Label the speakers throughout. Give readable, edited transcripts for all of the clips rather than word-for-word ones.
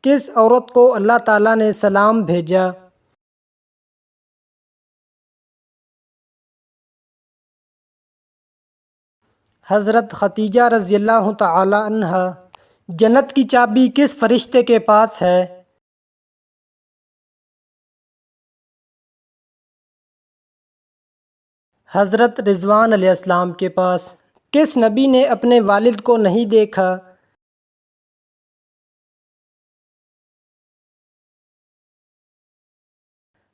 Speaker 1: کس عورت کو اللہ تعالیٰ نے سلام بھیجا؟ حضرت خدیجہ رضی اللہ تعالی عنہا۔ جنت کی چابی کس فرشتے کے پاس ہے؟ حضرت رضوان علیہ السلام کے پاس۔ کس نبی نے اپنے والد کو نہیں دیکھا؟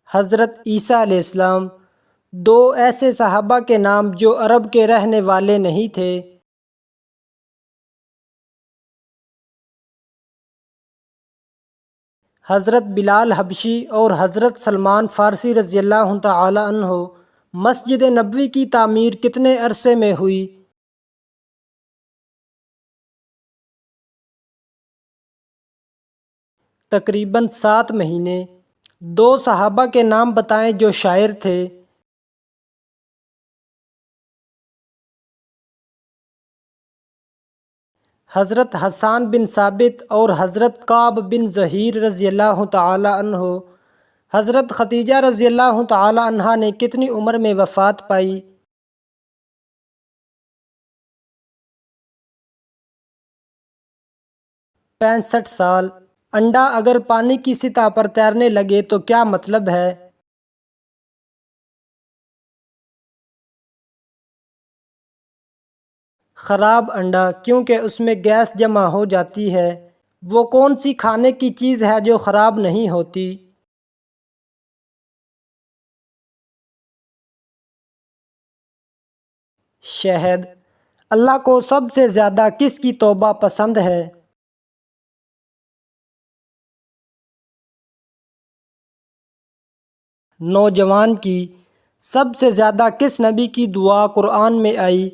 Speaker 1: حضرت عیسیٰ علیہ السلام۔ دو ایسے صحابہ کے نام جو عرب کے رہنے والے نہیں تھے۔ حضرت بلال حبشی اور حضرت سلمان فارسی رضی اللہ تعالی عنہ۔ مسجد نبوی کی تعمیر کتنے عرصے میں ہوئی؟ تقریباً 7 مہینے۔ دو صحابہ کے نام بتائیں جو شاعر تھے۔ حضرت حسان بن ثابت اور حضرت کعب بن زہیر رضی اللہ تعالی عنہ۔ حضرت خدیجہ رضی اللہ تعالی عنہا نے کتنی عمر میں وفات پائی؟ 65 سال۔ انڈا اگر پانی کی سطح پر تیرنے لگے تو کیا مطلب ہے؟ خراب انڈا، کیونکہ اس میں گیس جمع ہو جاتی ہے۔ وہ کون سی کھانے کی چیز ہے جو خراب نہیں ہوتی؟ شہد۔ اللہ کو سب سے زیادہ کس کی توبہ پسند ہے؟ نوجوان کی۔ سب سے زیادہ کس نبی کی دعا قرآن میں آئی؟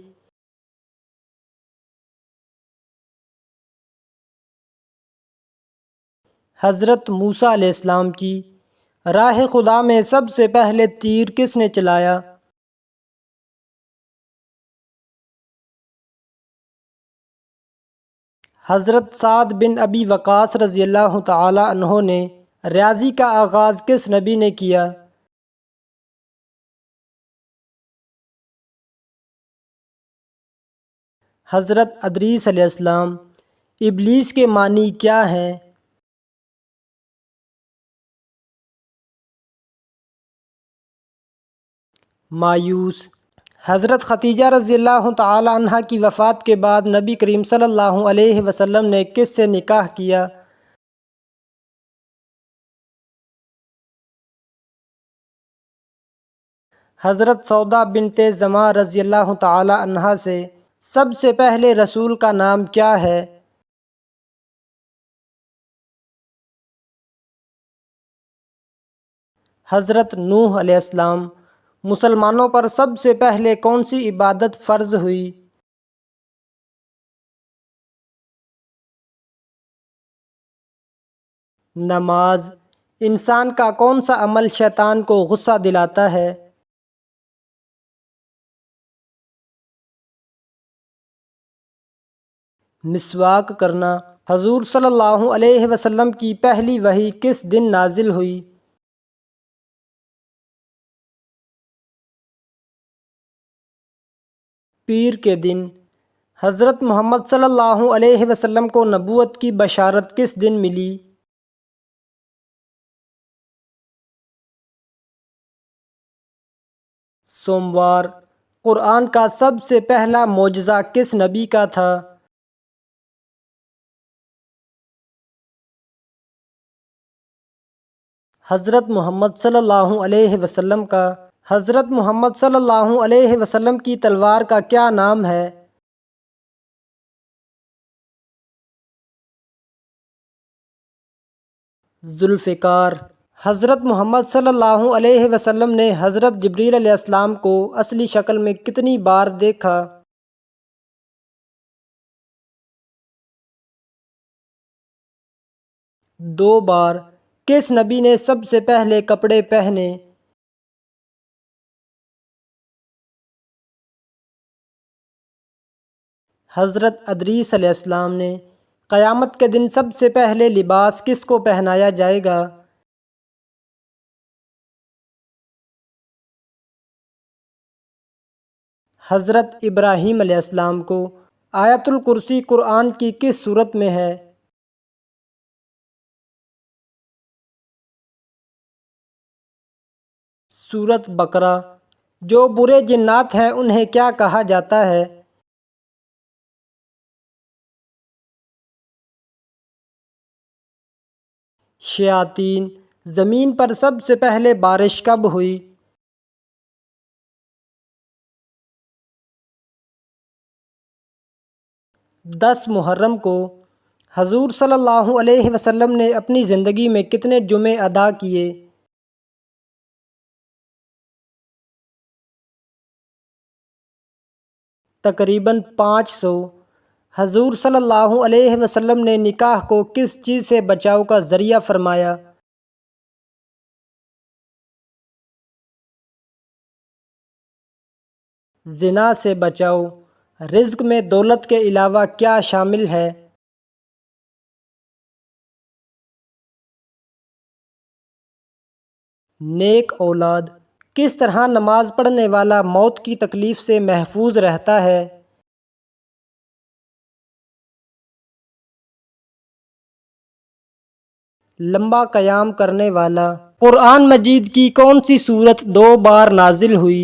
Speaker 1: حضرت موسیٰ علیہ السلام کی۔ راہ خدا میں سب سے پہلے تیر کس نے چلایا؟ حضرت سعد بن ابی وقاص رضی اللہ تعالی عنہ نے۔ ریاضی کا آغاز کس نبی نے کیا؟ حضرت ادریس علیہ السلام۔ ابلیس کے معنی کیا ہیں؟ مایوس۔ حضرت خدیجہ رضی اللہ تعالی عنہا کی وفات کے بعد نبی کریم صلی اللہ علیہ وسلم نے کس سے نکاح کیا؟ حضرت سودا بنت زمعہ رضی اللہ تعالی عنہا سے۔ سب سے پہلے رسول کا نام کیا ہے؟ حضرت نوح علیہ السلام۔ مسلمانوں پر سب سے پہلے کون سی عبادت فرض ہوئی؟ نماز۔ انسان کا کون سا عمل شیطان کو غصہ دلاتا ہے؟ مسواک کرنا۔ حضور صلی اللہ علیہ وسلم کی پہلی وحی کس دن نازل ہوئی؟ پیر کے دن۔ حضرت محمد صلی اللہ علیہ وسلم کو نبوت کی بشارت کس دن ملی؟ سوموار۔ قرآن کا سب سے پہلا معجزہ کس نبی کا تھا؟ حضرت محمد صلی اللہ علیہ وسلم کا۔ حضرت محمد صلی اللہ علیہ وسلم کی تلوار کا کیا نام ہے؟ ذوالفقار۔ حضرت محمد صلی اللہ علیہ وسلم نے حضرت جبریل علیہ السلام کو اصلی شکل میں کتنی بار دیکھا؟ 2 بار۔ کس نبی نے سب سے پہلے کپڑے پہنے؟ حضرت ادریس علیہ السلام نے۔ قیامت کے دن سب سے پہلے لباس کس کو پہنایا جائے گا؟ حضرت ابراہیم علیہ السلام کو۔ آیت الکرسی قرآن کی کس سورت میں ہے؟ سورت بقرہ۔ جو برے جنات ہیں انہیں کیا کہا جاتا ہے؟ شیاطین۔ زمین پر سب سے پہلے بارش کب ہوئی؟ 10 محرم کو۔ حضور صلی اللہ علیہ وسلم نے اپنی زندگی میں کتنے جمعے ادا کیے؟ تقریباً 500۔ حضور صلی اللہ علیہ وسلم نے نکاح کو کس چیز سے بچاؤ کا ذریعہ فرمایا؟ زنا سے بچاؤ۔ رزق میں دولت کے علاوہ کیا شامل ہے؟ نیک اولاد۔ کس طرح نماز پڑھنے والا موت کی تکلیف سے محفوظ رہتا ہے؟ لمبا قیام کرنے والا۔ قرآن مجید کی کون سی سورت 2 بار نازل ہوئی؟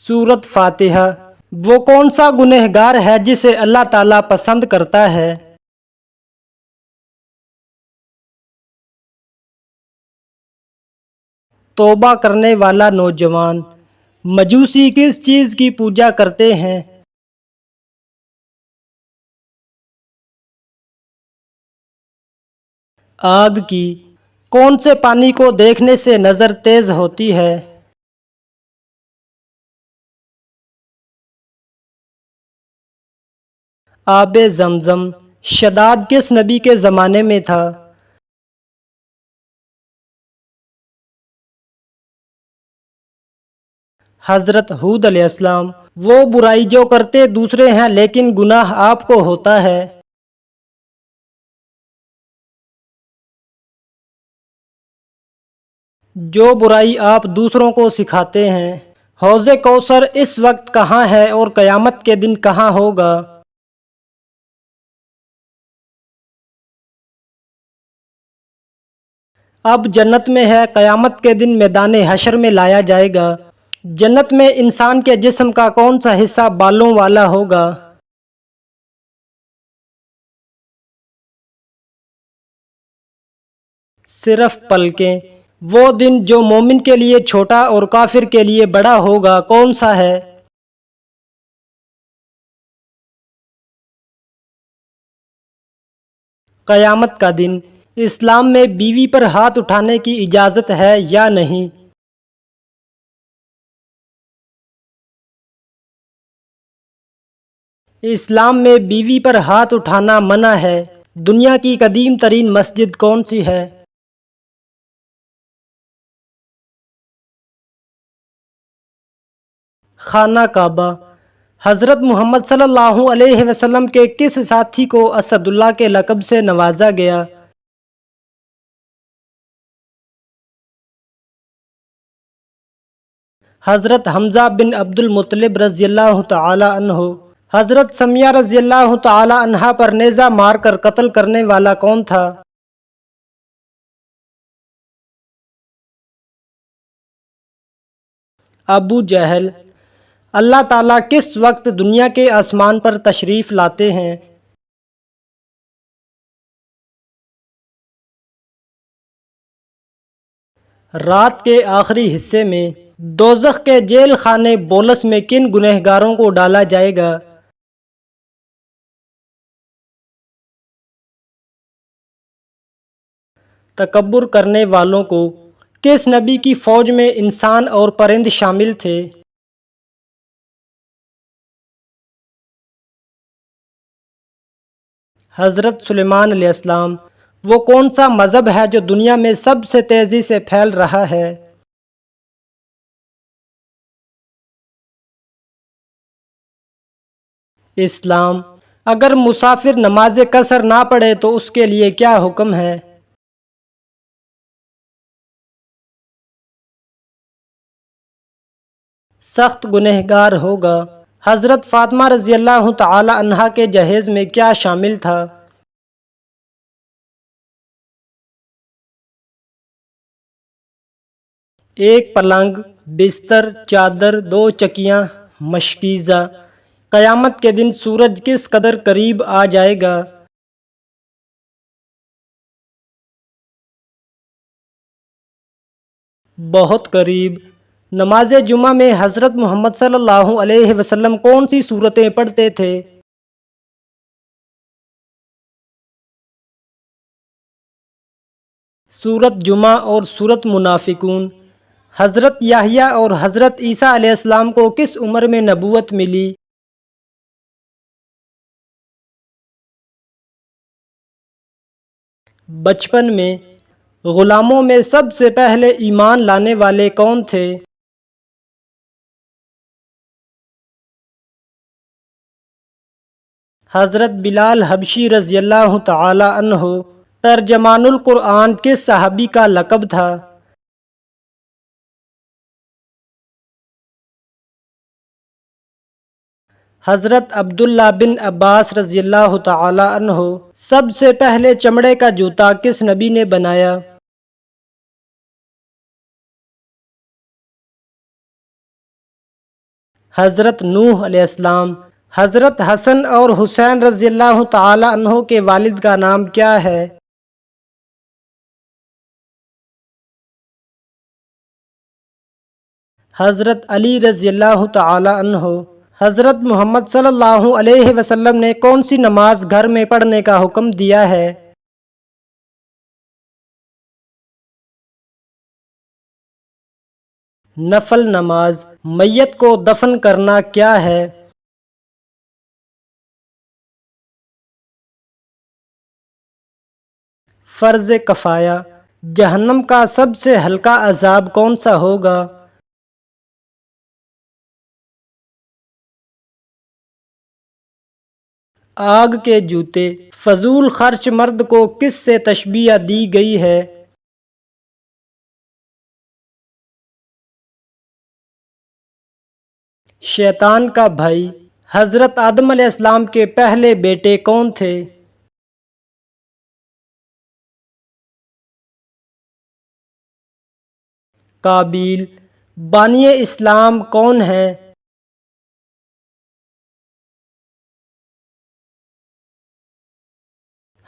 Speaker 1: سورت فاتحہ۔ وہ کون سا گنہگار ہے جسے اللہ تعالیٰ پسند کرتا ہے؟ توبہ کرنے والا نوجوان۔ مجوسی کس چیز کی پوجا کرتے ہیں؟ آگ کی۔ کون سے پانی کو دیکھنے سے نظر تیز ہوتی ہے؟ آب زمزم۔ شداد کس نبی کے زمانے میں تھا؟ حضرت ہود علیہ السلام۔ وہ برائی جو کرتے دوسرے ہیں لیکن گناہ آپ کو ہوتا ہے؟ جو برائی آپ دوسروں کو سکھاتے ہیں۔ حوض کوثر اس وقت کہاں ہے اور قیامت کے دن کہاں ہوگا؟ اب جنت میں ہے، قیامت کے دن میدان حشر میں لایا جائے گا۔ جنت میں انسان کے جسم کا کون سا حصہ بالوں والا ہوگا؟ صرف پلکیں۔ وہ دن جو مومن کے لیے چھوٹا اور کافر کے لیے بڑا ہوگا کون سا ہے؟ قیامت کا دن۔ اسلام میں بیوی پر ہاتھ اٹھانے کی اجازت ہے یا نہیں؟ اسلام میں بیوی پر ہاتھ اٹھانا منع ہے۔ دنیا کی قدیم ترین مسجد کون سی ہے؟ خانہ کعبہ۔ حضرت محمد صلی اللہ علیہ وسلم کے کس ساتھی کو اسد اللہ کے لقب سے نوازا گیا؟ حضرت حمزہ بن عبد المطلب رضی اللہ تعالی عنہ۔ حضرت سمیہ رضی اللہ تعالی عنہا پر نیزہ مار کر قتل کرنے والا کون تھا؟ ابو جہل۔ اللہ تعالیٰ کس وقت دنیا کے آسمان پر تشریف لاتے ہیں؟ رات کے آخری حصے میں۔ دوزخ کے جیل خانے بولس میں کن گنہگاروں کو ڈالا جائے گا؟ تکبر کرنے والوں کو۔ کس نبی کی فوج میں انسان اور پرند شامل تھے؟ حضرت سلیمان علیہ السلام۔ وہ کون سا مذہب ہے جو دنیا میں سب سے تیزی سے پھیل رہا ہے؟ اسلام۔ اگر مسافر نماز قصر نہ پڑھے تو اس کے لیے کیا حکم ہے؟ سخت گنہگار ہوگا۔ حضرت فاطمہ رضی اللہ تعالی عنہا کے جہیز میں کیا شامل تھا؟ ایک پلنگ، بستر، چادر، دو چکیاں، مشکیزہ۔ قیامت کے دن سورج کس قدر قریب آ جائے گا؟ بہت قریب۔ نماز جمعہ میں حضرت محمد صلی اللہ علیہ وسلم کون سی سورتیں پڑھتے تھے؟ سورت جمعہ اور سورت منافقون۔ حضرت یحییٰ اور حضرت عیسیٰ علیہ السلام کو کس عمر میں نبوت ملی؟ بچپن میں۔ غلاموں میں سب سے پہلے ایمان لانے والے کون تھے؟ حضرت بلال حبشی رضی اللہ تعالی عنہ۔ ترجمان القرآن کس صحابی کا لقب تھا؟ حضرت عبداللہ بن عباس رضی اللہ تعالی عنہ۔ سب سے پہلے چمڑے کا جوتا کس نبی نے بنایا؟ حضرت نوح علیہ السلام۔ حضرت حسن اور حسین رضی اللہ تعالی عنہ کے والد کا نام کیا ہے؟ حضرت علی رضی اللہ تعالی عنہ۔ حضرت محمد صلی اللہ علیہ وسلم نے کون سی نماز گھر میں پڑھنے کا حکم دیا ہے؟ نفل نماز۔ میت کو دفن کرنا کیا ہے؟ فرض کفایہ۔ جہنم کا سب سے ہلکا عذاب کون سا ہوگا؟ آگ کے جوتے۔ فضول خرچ مرد کو کس سے تشبیہ دی گئی ہے؟ شیطان کا بھائی۔ حضرت آدم علیہ السلام کے پہلے بیٹے کون تھے؟ قابیل۔ بانی اسلام کون ہیں؟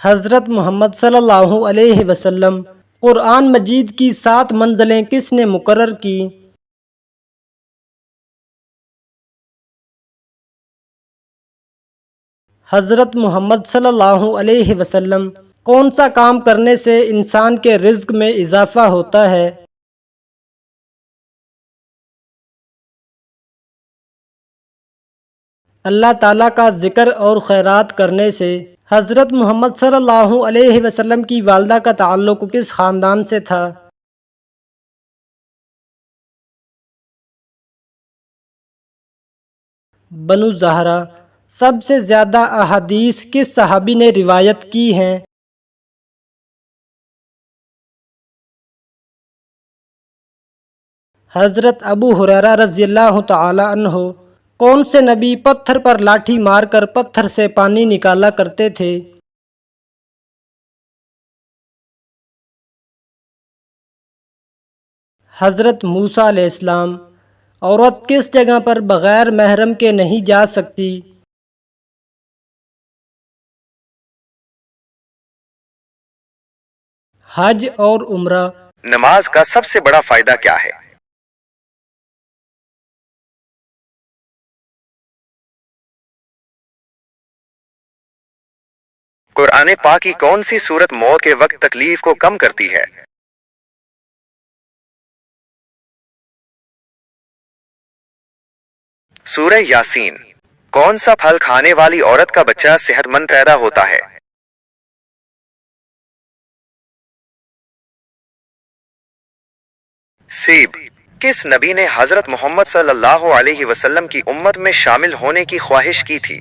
Speaker 1: حضرت محمد صلی اللہ علیہ وسلم۔ قرآن مجید کی 7 منزلیں کس نے مقرر کی؟ حضرت محمد صلی اللہ علیہ وسلم۔ کون سا کام کرنے سے انسان کے رزق میں اضافہ ہوتا ہے؟ اللہ تعالیٰ کا ذکر اور خیرات کرنے سے۔ حضرت محمد صلی اللہ علیہ وسلم کی والدہ کا تعلق کس خاندان سے تھا؟ بنو زہرہ۔ سب سے زیادہ احادیث کس صحابی نے روایت کی ہیں؟ حضرت ابو ہریرہ رضی اللہ تعالی عنہ۔ کون سے نبی پتھر پر لاٹھی مار کر پتھر سے پانی نکالا کرتے تھے؟ حضرت موسیٰ علیہ السلام۔ عورت کس جگہ پر بغیر محرم کے نہیں جا سکتی؟ حج اور عمرہ۔
Speaker 2: نماز کا سب سے بڑا فائدہ کیا ہے؟ قرآن پاک کی کون سی سورت موت کے وقت تکلیف کو کم کرتی ہے؟ سورہ یاسین۔ کون سا پھل کھانے والی عورت کا بچہ صحت مند پیدا ہوتا ہے؟ سیب۔ کس نبی نے حضرت محمد صلی اللہ علیہ وسلم کی امت میں شامل ہونے کی خواہش کی تھی؟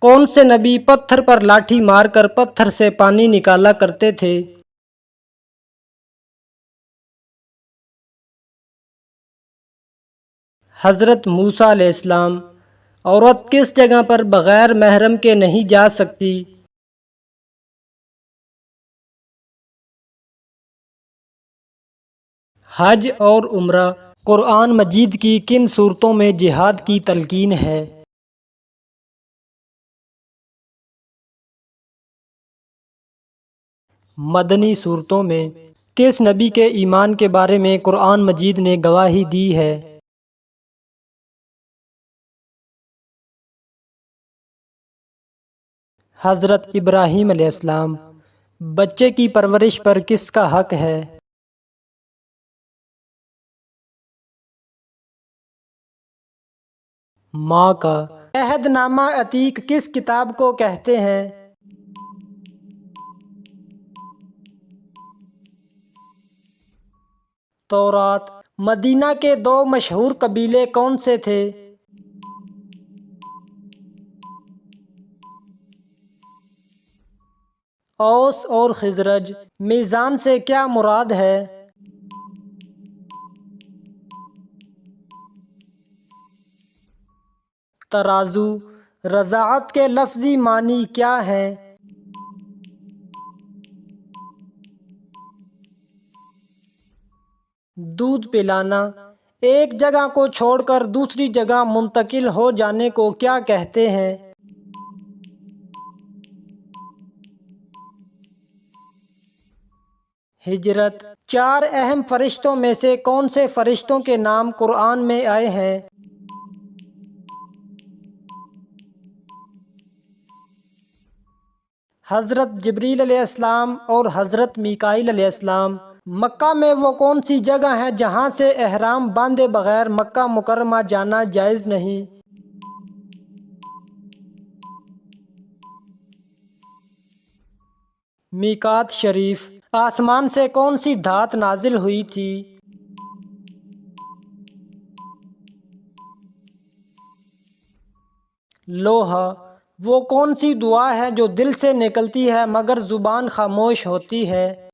Speaker 1: کون سے نبی پتھر پر لاٹھی مار کر پتھر سے پانی نکالا کرتے تھے؟ حضرت موسیٰ علیہ السلام۔ عورت کس جگہ پر بغیر محرم کے نہیں جا سکتی؟ حج اور عمرہ۔ قرآن مجید کی کن صورتوں میں جہاد کی تلقین ہے؟ مدنی صورتوں میں۔ کس نبی کے ایمان کے بارے میں قرآن مجید نے گواہی دی ہے؟ حضرت ابراہیم علیہ السلام۔ بچے کی پرورش پر کس کا حق ہے؟ ماں کا۔ عہد نامہ عتیق کس کتاب کو کہتے ہیں؟ تورات۔ مدینہ کے دو مشہور قبیلے کون سے تھے؟ اوس اور خزرج۔ میزان سے کیا مراد ہے؟ ترازو۔ رضاعت کے لفظی معنی کیا ہیں؟ دودھ پلانا۔ ایک جگہ کو چھوڑ کر دوسری جگہ منتقل ہو جانے کو کیا کہتے ہیں؟ ہجرت۔ چار اہم فرشتوں میں سے کون سے فرشتوں کے نام قرآن میں آئے ہیں؟ حضرت جبریل علیہ السلام اور حضرت میکائیل علیہ السلام۔ مکہ میں وہ کون سی جگہ ہے جہاں سے احرام باندھے بغیر مکہ مکرمہ جانا جائز نہیں؟ میقات شریف۔ آسمان سے کون سی دھات نازل ہوئی تھی؟ لوحہ۔ وہ کون سی دعا ہے جو دل سے نکلتی ہے مگر زبان خاموش ہوتی ہے؟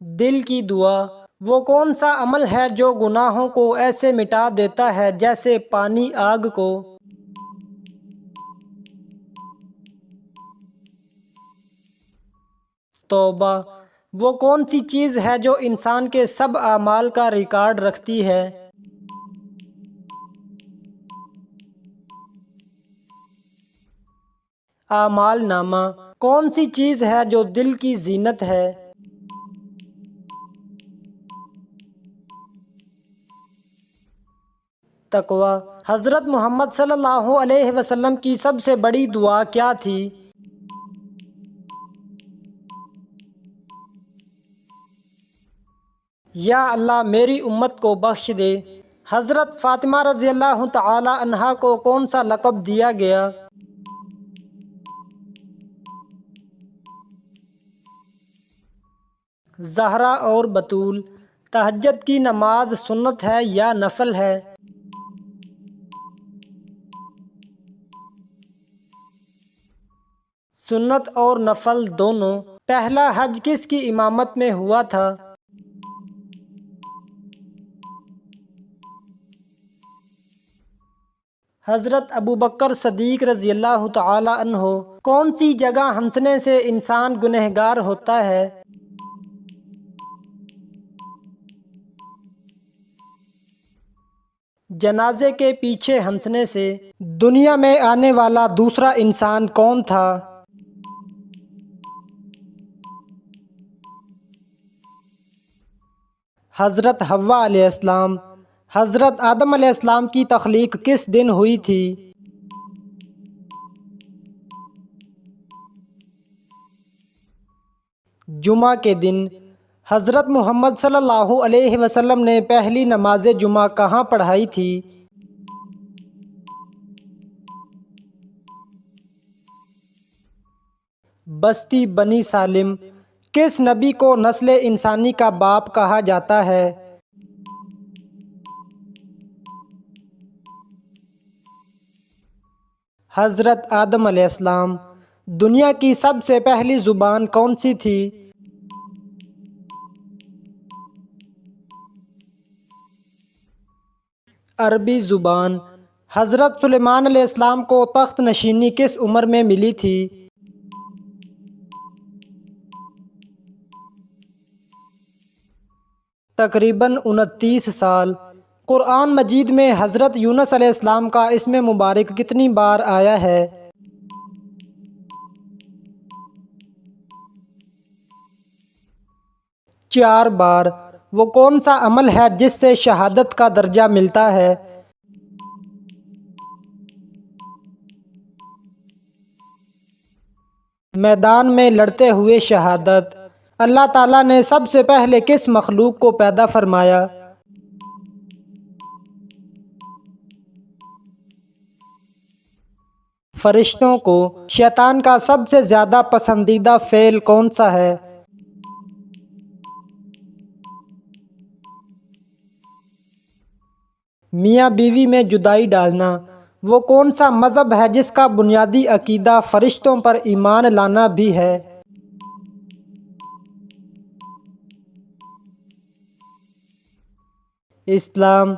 Speaker 1: دل کی دعا۔ وہ کون سا عمل ہے جو گناہوں کو ایسے مٹا دیتا ہے جیسے پانی آگ کو؟ توبہ۔ وہ کون سی چیز ہے جو انسان کے سب اعمال کا ریکارڈ رکھتی ہے؟ اعمال نامہ۔ کون سی چیز ہے جو دل کی زینت ہے؟ تقوی۔ حضرت محمد صلی اللہ علیہ وسلم کی سب سے بڑی دعا کیا تھی؟ یا اللہ میری امت کو بخش دے۔ حضرت فاطمہ رضی اللہ تعالی عنہا کو کون سا لقب دیا گیا؟ زہرا اور بطول۔ تہجد کی نماز سنت ہے یا نفل ہے؟ سنت اور نفل دونوں۔ پہلا حج کس کی امامت میں ہوا تھا؟ حضرت ابوبکر صدیق رضی اللہ تعالی عنہ۔ کون سی جگہ ہنسنے سے انسان گنہگار ہوتا ہے؟ جنازے کے پیچھے ہنسنے سے۔ دنیا میں آنے والا دوسرا انسان کون تھا؟ حضرت حوا علیہ السلام۔ حضرت آدم علیہ السلام کی تخلیق کس دن ہوئی تھی؟ جمعہ کے دن۔ حضرت محمد صلی اللہ علیہ وسلم نے پہلی نماز جمعہ کہاں پڑھائی تھی؟ بستی بنی سالم۔ کس نبی کو نسل انسانی کا باپ کہا جاتا ہے؟ حضرت آدم علیہ السلام۔ دنیا کی سب سے پہلی زبان کون سی تھی؟ عربی زبان۔ حضرت سلیمان علیہ السلام کو تخت نشینی کس عمر میں ملی تھی؟ تقریباً 29 سال۔ قرآن مجید میں حضرت یونس علیہ السلام کا اسم مبارک کتنی بار آیا ہے؟ 4 بار۔ وہ کون سا عمل ہے جس سے شہادت کا درجہ ملتا ہے؟ میدان میں لڑتے ہوئے شہادت۔ اللہ تعالیٰ نے سب سے پہلے کس مخلوق کو پیدا فرمایا؟ فرشتوں کو۔ شیطان کا سب سے زیادہ پسندیدہ فعل کون سا ہے؟ میاں بیوی میں جدائی ڈالنا۔ وہ کون سا مذہب ہے جس کا بنیادی عقیدہ فرشتوں پر ایمان لانا بھی ہے؟ اسلام۔